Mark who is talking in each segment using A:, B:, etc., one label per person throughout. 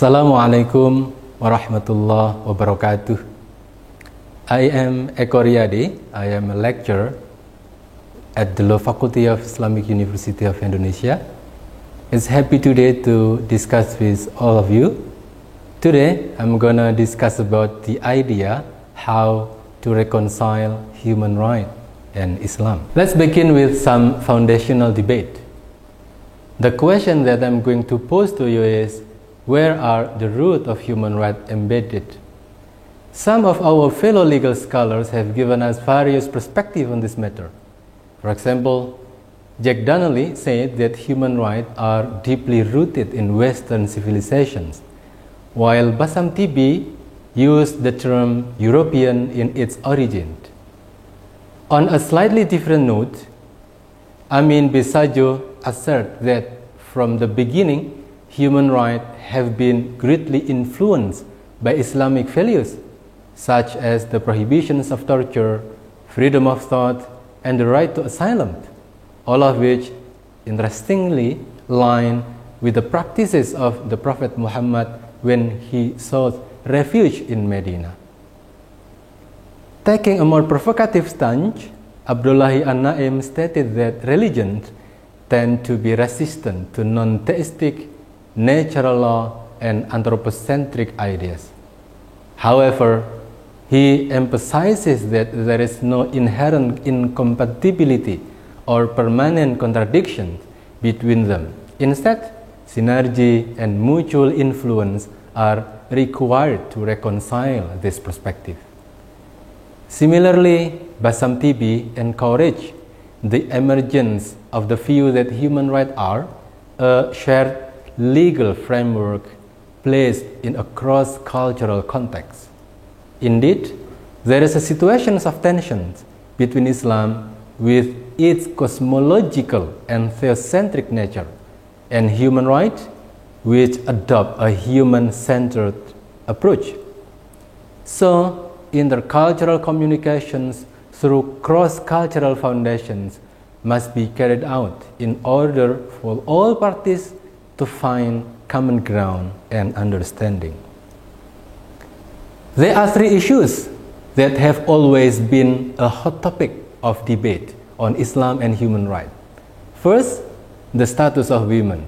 A: Assalamualaikum warahmatullahi wabarakatuh. I am Eko Riyadi. I am a lecturer at the Faculty of Islamic University of Indonesia. It's happy today to discuss with all of you. Today I'm gonna discuss about the idea how to reconcile human rights and Islam. Let's begin with some foundational debate. The question that I'm going to pose to you is, where are the roots of human rights embedded? Some of our fellow legal scholars have given us various perspectives on this matter. For example, Jack Donnelly said that human rights are deeply rooted in Western civilizations, while Bassam Tibi used the term European in its origin. On a slightly different note, Amin Besajo asserts that from the beginning, human rights have been greatly influenced by Islamic values, such as the prohibitions of torture, freedom of thought, and the right to asylum, all of which, interestingly, line with the practices of the Prophet Muhammad when he sought refuge in Medina. Taking a more provocative stance, Abdullahi An-Naim stated that religions tend to be resistant to non-theistic, natural law, and anthropocentric ideas. However, he emphasizes that there is no inherent incompatibility or permanent contradiction between them. Instead, synergy and mutual influence are required to reconcile this perspective. Similarly, Bassam Tibi encouraged the emergence of the view that human rights are a shared legal framework placed in a cross-cultural context. Indeed, there is a situation of tension between Islam with its cosmological and theocentric nature and human rights which adopt a human-centered approach. So, intercultural communications through cross-cultural foundations must be carried out in order for all parties to find common ground and understanding. There are three issues that have always been a hot topic of debate on Islam and human rights. First, the status of women.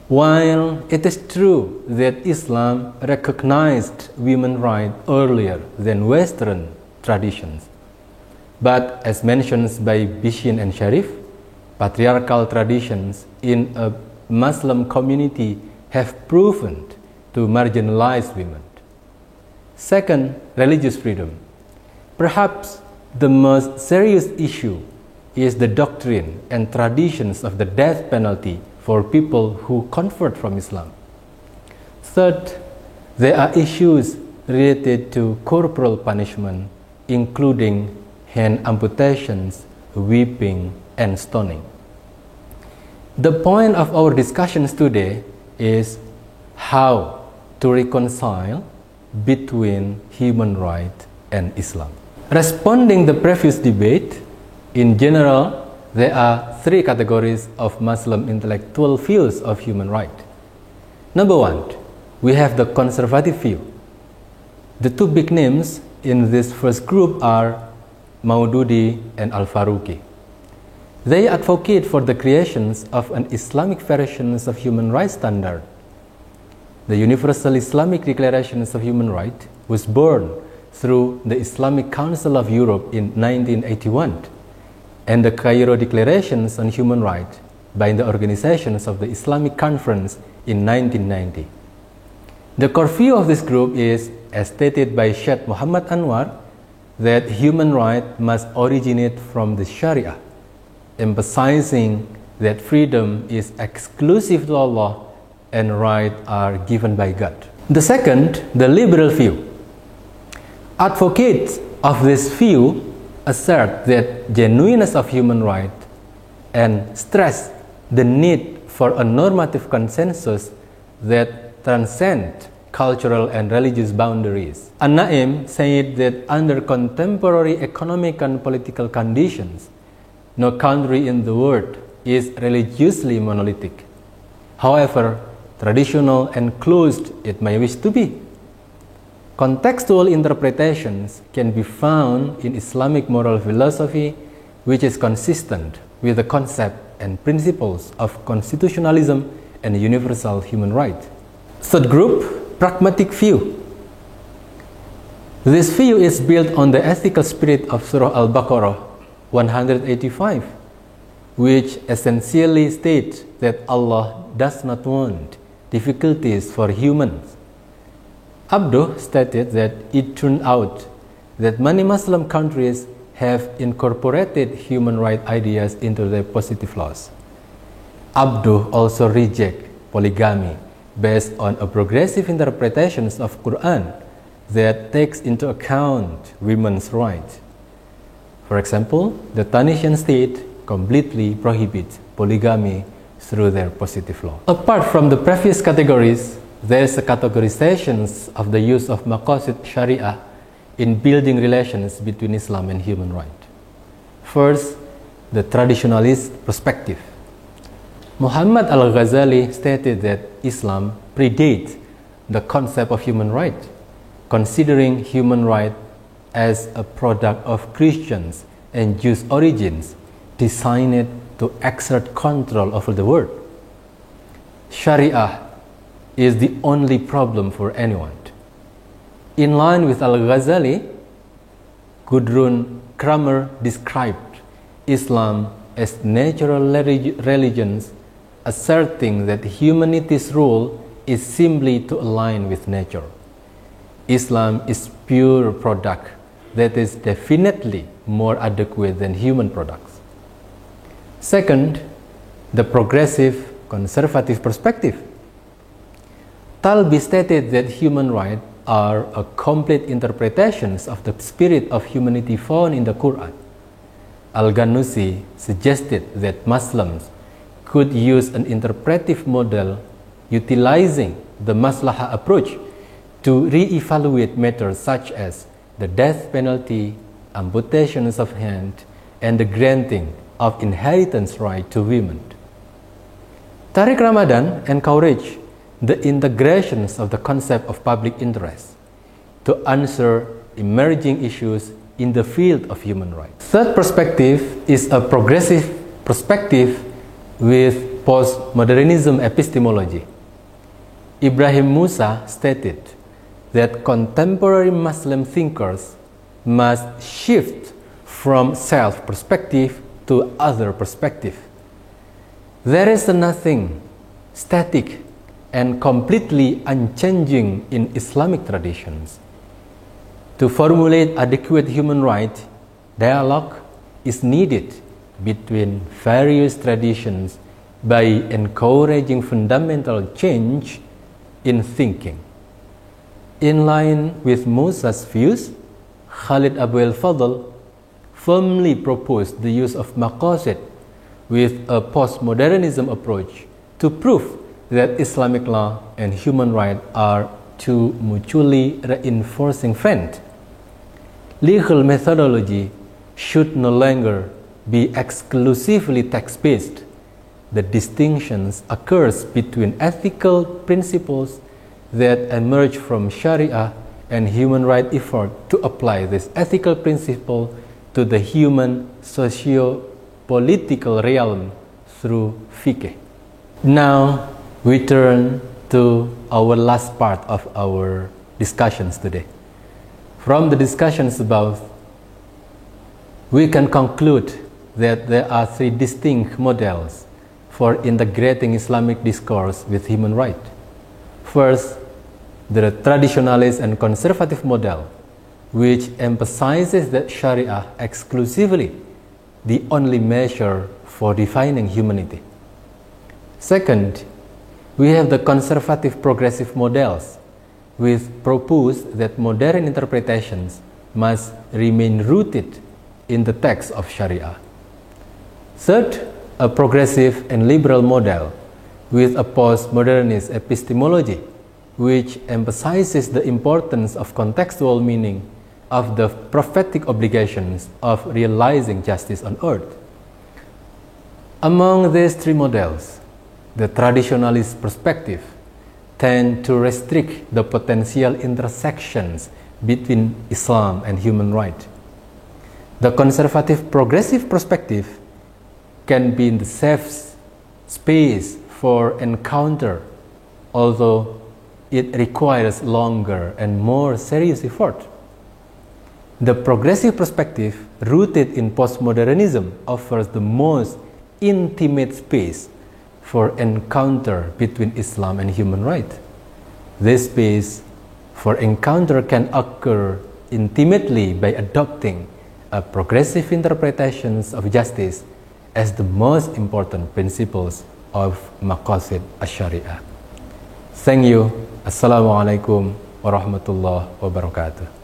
A: While it is true that Islam recognized women's rights earlier than Western traditions, but as mentioned by Bishin and Sharif, patriarchal traditions in a Muslim community have proven to marginalize women. Second, religious freedom. Perhaps the most serious issue is the doctrine and traditions of the death penalty for people who convert from Islam. Third, there are issues related to corporal punishment, including hand amputations, whipping, and stoning. The point of our discussions today is how to reconcile between human rights and Islam. Responding to the previous debate, in general, there are three categories of Muslim intellectual views of human rights. Number one, we have the conservative view. The two big names in this first group are Maududi and Al-Faruqi. They advocate for the creations of an Islamic version of human rights standard. The Universal Islamic Declaration of Human Rights was born through the Islamic Council of Europe in 1981 and the Cairo Declarations on Human Rights by the organizations of the Islamic Conference in 1990. The core view of this group is, as stated by Sheikh Muhammad Anwar, that human rights must originate from the Sharia, emphasizing that freedom is exclusive to Allah and rights are given by God. The second, the liberal view. Advocates of this view assert that genuineness of human rights and stress the need for a normative consensus that transcends cultural and religious boundaries. An-Naim said that under contemporary economic and political conditions, no country in the world is religiously monolithic. However, traditional and closed it may wish to be. Contextual interpretations can be found in Islamic moral philosophy, which is consistent with the concept and principles of constitutionalism and universal human rights. Third group, pragmatic view. This view is built on the ethical spirit of Surah Al-Baqarah 185, which essentially states that Allah does not want difficulties for humans. Abdo stated that it turned out that many Muslim countries have incorporated human rights ideas into their positive laws. Abdo also rejects polygamy based on a progressive interpretations of Quran that takes into account women's rights. For example, the Tunisian state completely prohibits polygamy through their positive law. Apart from the previous categories, there is a categorization of the use of maqasid sharia in building relations between Islam and human rights. First, the traditionalist perspective. Muhammad al-Ghazali stated that Islam predates the concept of human rights, considering human rights as a product of Christians and Jews' origins designed to exert control over the world. Sharia is the only problem for anyone. In line with Al-Ghazali, Gudrun Kramer described Islam as natural religions, asserting that humanity's role is simply to align with nature. Islam is pure product that is definitely more adequate than human products. Second, the progressive conservative perspective. Talbi stated that human rights are a complete interpretations of the spirit of humanity found in the Quran. Al-Ghanousi suggested that Muslims could use an interpretive model utilizing the maslahah approach to re-evaluate matters such as the death penalty, amputations of hand, and the granting of inheritance right to women. Tariq Ramadan encouraged the integrations of the concept of public interest to answer emerging issues in the field of human rights. Third perspective is a progressive perspective with postmodernism epistemology. Ibrahim Musa stated that contemporary Muslim thinkers must shift from self-perspective to other perspective. There is nothing static and completely unchanging in Islamic traditions. To formulate adequate human rights, dialogue is needed between various traditions by encouraging fundamental change in thinking. In line with Musa's views, Khalid Abu al-Fadl firmly proposed the use of maqasid with a postmodernism approach to prove that Islamic law and human rights are two mutually reinforcing friends. Legal methodology should no longer be exclusively text-based. The distinctions occurs between ethical principles that emerge from Sharia and human rights effort to apply this ethical principle to the human socio-political realm through fiqh. Now, we turn to our last part of our discussions today. From the discussions above, we can conclude that there are three distinct models for integrating Islamic discourse with human rights. First, the traditionalist and conservative model, which emphasizes that Sharia exclusively the only measure for defining humanity. Second, we have the conservative progressive models, which propose that modern interpretations must remain rooted in the text of Sharia. Third, a progressive and liberal model with a postmodernist epistemology, which emphasizes the importance of contextual meaning of the prophetic obligations of realizing justice on earth. Among these three models, the traditionalist perspective tend to restrict the potential intersections between Islam and human rights. The conservative progressive perspective can be in the safe space for encounter, although it requires longer and more serious effort. The progressive perspective, rooted in postmodernism, offers the most intimate space for encounter between Islam and human rights. This space for encounter can occur intimately by adopting a progressive interpretations of justice as the most important principles of Maqasid Asy-Syariah. Thank you. Assalamualaikum warahmatullahi wabarakatuh.